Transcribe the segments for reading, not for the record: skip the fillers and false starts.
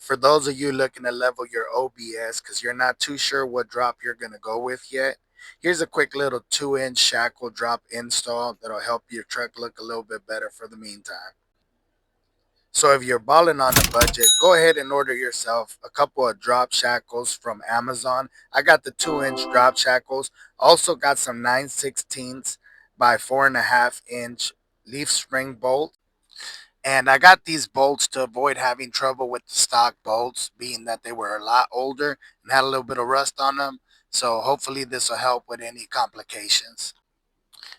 For those of you looking to level your OBS because you're not too sure what drop you're going to go with yet, here's a quick little 2-inch shackle drop install that'll help your truck look a little bit better for the meantime. So if you're balling on a budget, go ahead and order yourself a couple of drop shackles from Amazon. I got the 2-inch drop shackles. Also got some 9/16 by 4.5-inch leaf spring bolts. And I got these bolts to avoid having trouble with the stock bolts, being that they were a lot older and had a little bit of rust on them. So hopefully this will help with any complications.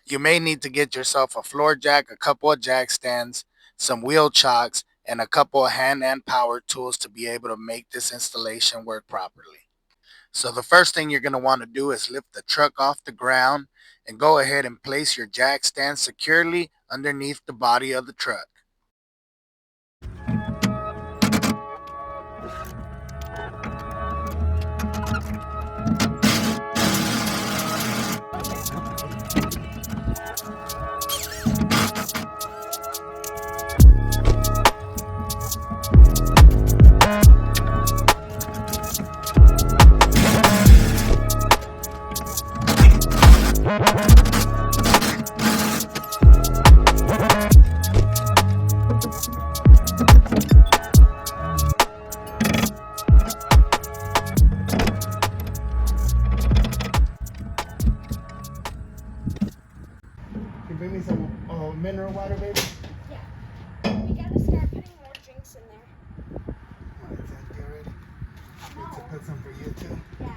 You may need to get yourself a floor jack, a couple of jack stands, some wheel chocks, and a couple of hand and power tools to be able to make this installation work properly. So the first thing you're going to want to do is lift the truck off the ground and go ahead and place your jack stand securely underneath the body of the truck. Can you bring me some mineral water, baby? Yeah. We gotta start putting more drinks in there. Oh, it's empty already? Need to put some for you too? Yeah.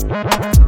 Thank you.